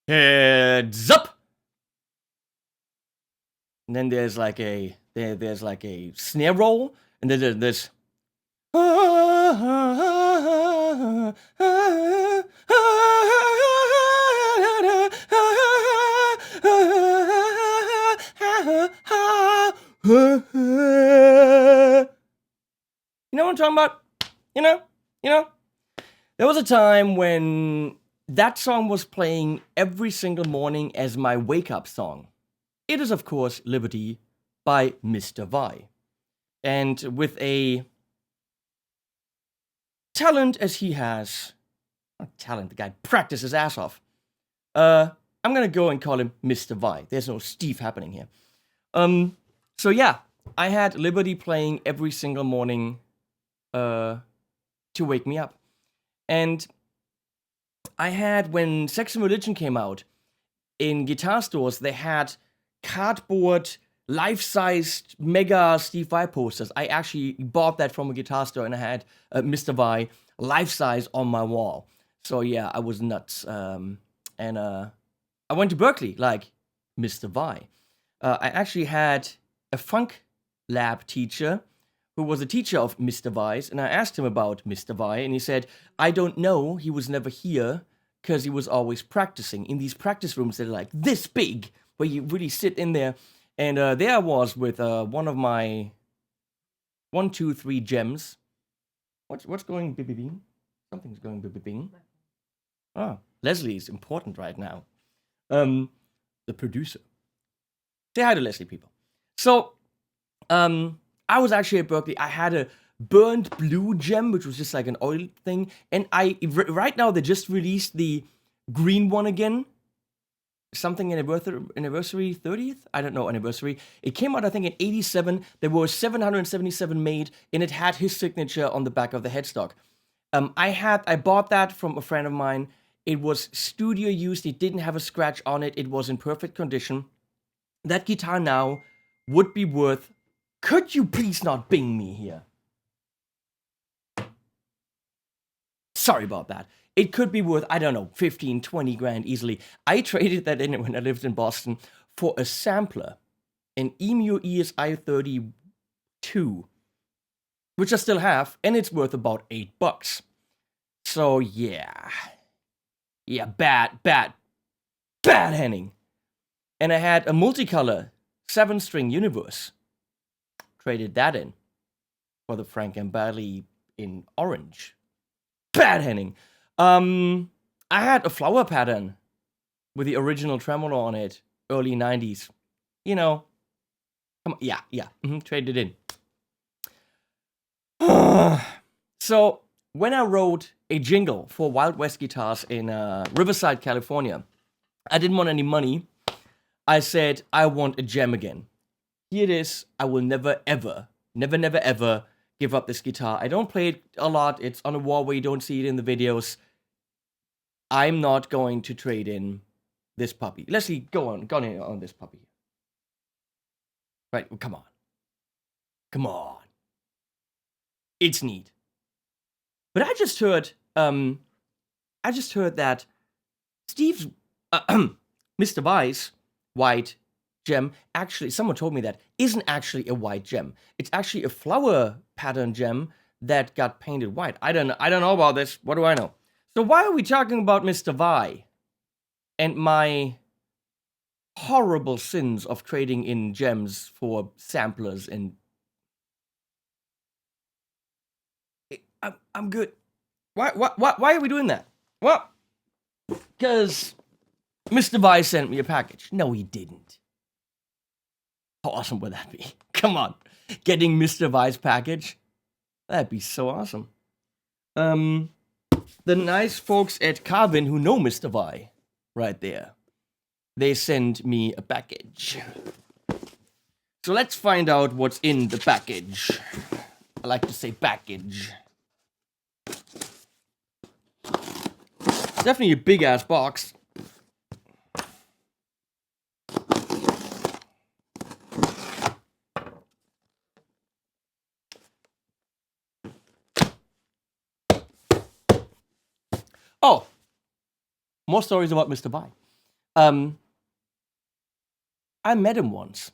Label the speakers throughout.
Speaker 1: Heads up. And then there's like a snare roll, and then there's this. You know what I'm talking about? You know? There was a time when that song was playing every single morning as my wake-up song. It is, of course, Liberty by Mr. Vai. And with a talent as he has, not talent, the guy practiced his ass off. I'm gonna go and call him Mr. Vai. There's no Steve happening here. So yeah, I had Liberty playing every single morning to wake me up. And I had, when Sex and Religion came out, in guitar stores, they had cardboard, life-sized, mega Steve Vai posters. I actually bought that from a guitar store, and I had Mr. Vai life-size on my wall. So yeah, I was nuts. And I went to Berkeley, like Mr. Vai. I actually had a funk lab teacher who was a teacher of Mr. Vai's, and I asked him about Mr. Vai, and he said, I don't know, he was never here, because he was always practicing in these practice rooms that are like this big, where you really sit in there. And there I was with one of my 1, 2, 3 gems. What's going bing? Something's going bing. Oh, Leslie is important right now. The producer. Say hi to Leslie, people. So, I was actually at Berkeley. I had a burnt blue gem, which was just like an oil thing. And right now, they just released the green one again. Something anniversary 30th? I don't know, anniversary. It came out, I think, in 87. There were 777 made, and it had his signature on the back of the headstock. I bought that from a friend of mine. It was studio used. It didn't have a scratch on it. It was in perfect condition. That guitar now would be worth... Could you please not bing me here? Sorry about that. It could be worth, I don't know, 15, 20 grand easily. I traded that in when I lived in Boston for a sampler, an Emu ESI 32, which I still have, and it's worth about $8. So yeah. Yeah, bad Henning. And I had a multicolor 7-string Universe. Traded that in for the Frank and Bailey in orange. Bad Henning. I had a flower pattern with the original tremolo on it, early 90s. You know, come on, yeah, traded in. So, when I wrote a jingle for Wild West Guitars in Riverside, California, I didn't want any money. I said, I want a gem again. Here it is. I will never, ever give up this guitar. I don't play it a lot. It's on a wall where you don't see it in the videos. I'm not going to trade in this puppy. Leslie, go on this puppy. Right, come on. It's neat. But I just heard that Steve's, Mr. Vai's white gem, actually, someone told me that, isn't actually a white gem. It's actually a flower pattern gem that got painted white. I don't know about this. What do I know? So why are we talking about Mr. Vai and my horrible sins of trading in gems for samplers? And I'm good. Why are we doing that? Well, because Mr. Vai sent me a package. No, he didn't. How awesome would that be? Come on. Getting Mr. Vai's package? That'd be so awesome. The nice folks at Carvin who know Mr. Vai, right there, they send me a package. So let's find out what's in the package. I like to say package. It's definitely a big-ass box. Oh, more stories about Mr. Vai. I met him once.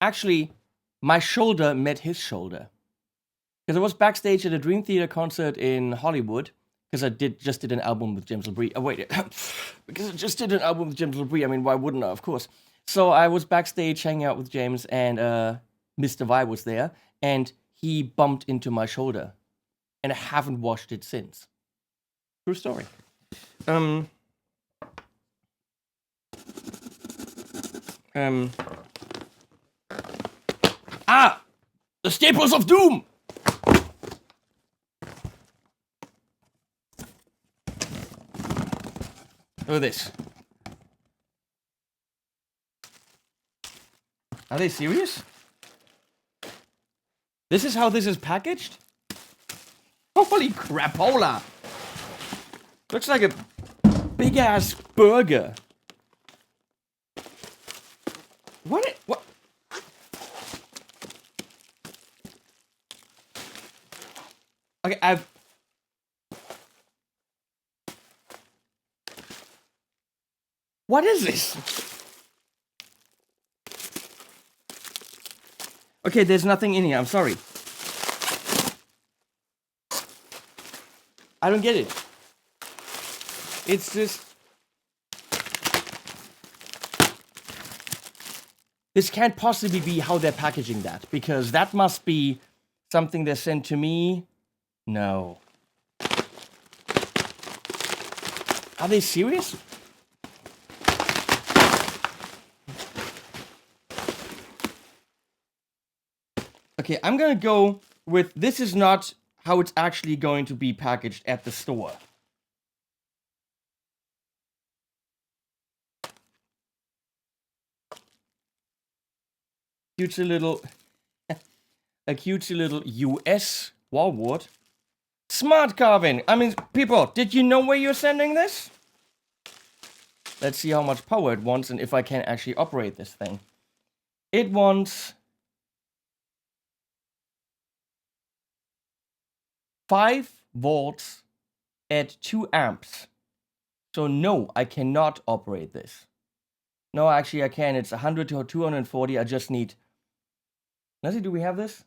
Speaker 1: Actually, my shoulder met his shoulder. Because I was backstage at a Dream Theater concert in Hollywood. Because I just did an album with James LeBrie. Oh, wait. Because I just did an album with James LeBrie. I mean, why wouldn't I? Of course. So I was backstage hanging out with James, and Mr. Vai was there. And he bumped into my shoulder. And I haven't washed it since. True story. The Staples of Doom! Look at this. Are they serious? This is how this is packaged? Holy crapola! Looks like a big-ass burger. What? Okay, What is this? Okay, there's nothing in here, I'm sorry. I don't get it. It's just... This can't possibly be how they're packaging that, because that must be something they sent to me. No. Are they serious? Okay, I'm gonna go with this is not how it's actually going to be packaged at the store. Cutesy little... a cutesy little US wallboard. Smart Carvin! I mean, people, did you know where you're sending this? Let's see how much power it wants and if I can actually operate this thing. It wants 5 volts at 2 amps. So no, I cannot operate this. No, actually I can. It's 100 to 240. I just need... Let's see, do we have this?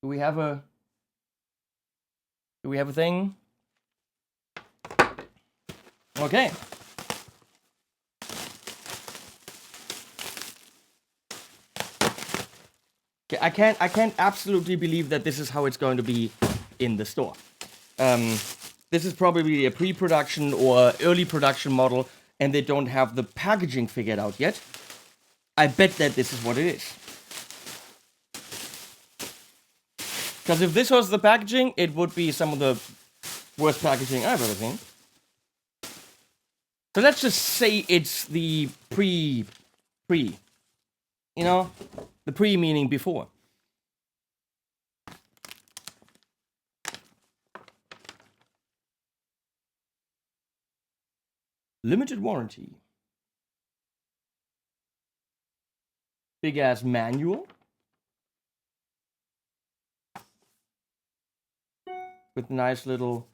Speaker 1: Do we have a thing? Okay. Okay, I can't absolutely believe that this is how it's going to be in the store. This is probably a pre-production or early production model, and they don't have the packaging figured out yet. I bet that this is what it is. Because if this was the packaging, it would be some of the worst packaging I've ever seen. So let's just say it's the pre. You know? The pre meaning before. Limited warranty. Big ass manual. With nice little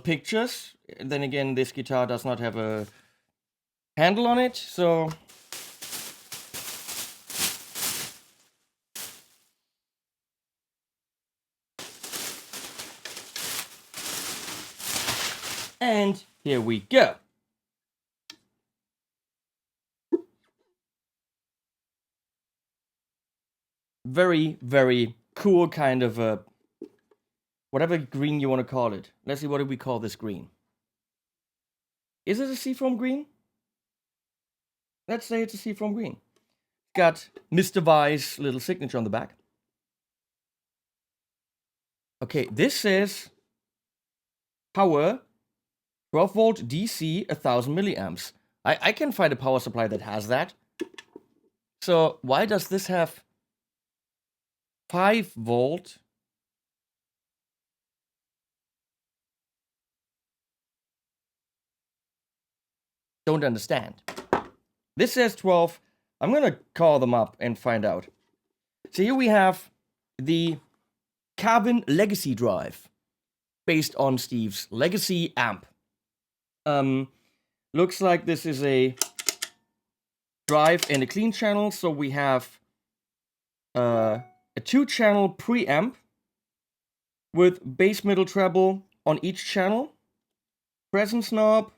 Speaker 1: pictures. And then again, this guitar does not have a handle on it, so... And here we go. Very, very cool kind of a... whatever green you want to call it. Let's see, what do we call this green? Is it a seafoam green? Let's say it's a seafoam green. Got Mr. Vai's little signature on the back. Okay, this says power 12 volt DC 1000 milliamps. I can find a power supply that has that. So why does this have 5 volt? Don't understand. This says 12. I'm gonna call them up and find out. So here we have the Carvin Legacy Drive, based on Steve's Legacy amp. looks like this is a drive and a clean channel. So we have a 2-channel preamp with bass, middle, treble on each channel. Presence knob.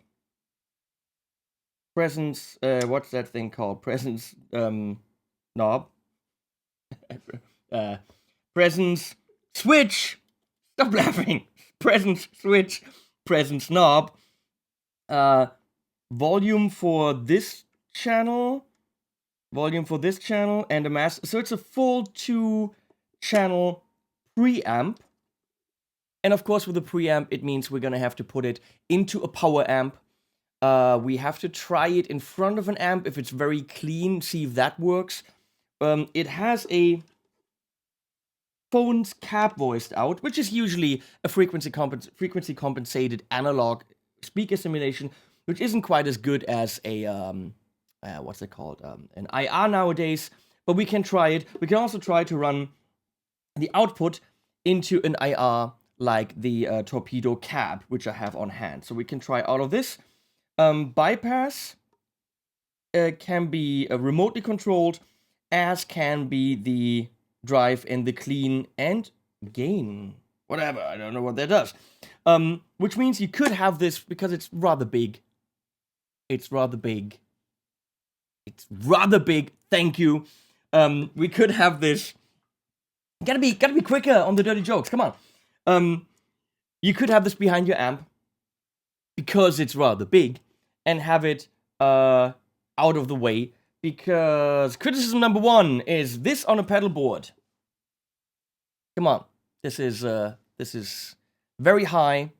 Speaker 1: Presence, what's that thing called? Presence knob. Presence switch. Stop laughing. Presence switch. Presence knob. Volume for this channel. Volume for this channel and a master. So it's a full 2-channel preamp. And of course, with the preamp, it means we're gonna have to put it into a power amp. We have to try it in front of an amp if it's very clean, see if that works. It has a phone's cap voiced out, which is usually a frequency compensated analog speaker simulation, which isn't quite as good as a what's it called, an IR nowadays. But we can try it. We can also try to run the output into an IR like the torpedo cab, which I have on hand. So we can try all of this. Bypass can be remotely controlled, as can be the drive and the clean and gain. Whatever, I don't know what that does. Which means you could have this, because it's rather big. It's rather big. It's rather big, thank you. We could have this. Gotta be quicker on the dirty jokes, come on. You could have this behind your amp, because it's rather big, and have it out of the way, because criticism number 1 is this on a pedal board. Come on, this is very high,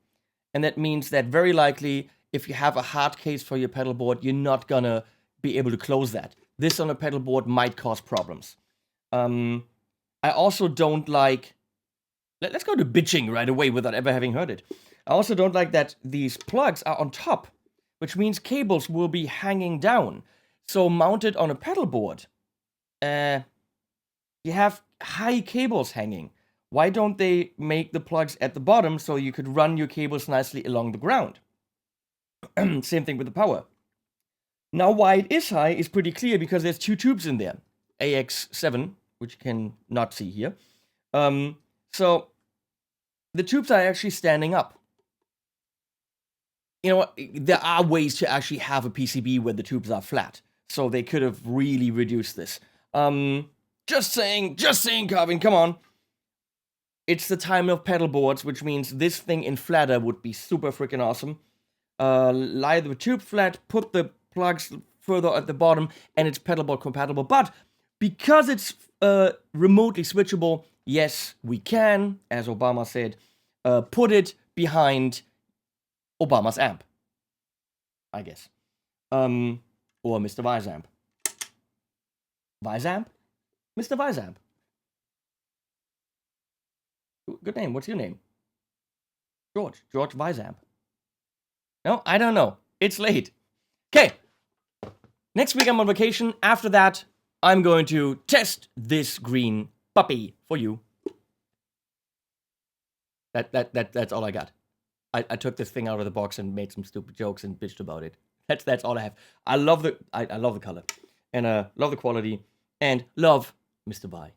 Speaker 1: and that means that very likely, if you have a hard case for your pedal board, you're not gonna be able to close that. This on a pedal board might cause problems. I also don't like... Let's go to bitching right away without ever having heard it. I also don't like that these plugs are on top, which means cables will be hanging down. So mounted on a pedal board, you have high cables hanging. Why don't they make the plugs at the bottom so you could run your cables nicely along the ground? Same thing with the power. Now, why it is high is pretty clear, because there's 2 tubes in there. AX7, which you can not see here. So the tubes are actually standing up. You know what? There are ways to actually have a PCB where the tubes are flat. So they could have really reduced this. Just saying, Carvin, come on. It's the time of pedal boards, which means this thing in flatter would be super freaking awesome. Lie the tube flat, put the plugs further at the bottom, and it's pedal board compatible. But because it's remotely switchable, yes, we can, as Obama said, put it behind Obama's amp, I guess. Or Mr. Vai's amp. Vai's amp? Mr. Vai's amp. Good name. What's your name? George Vai's amp. No, I don't know. It's late. Okay. Next week I'm on vacation. After that, I'm going to test this green puppy for you. That's all I got. I took this thing out of the box and made some stupid jokes and bitched about it. That's all I have. I love the color, and love the quality, and love Mr. Vai.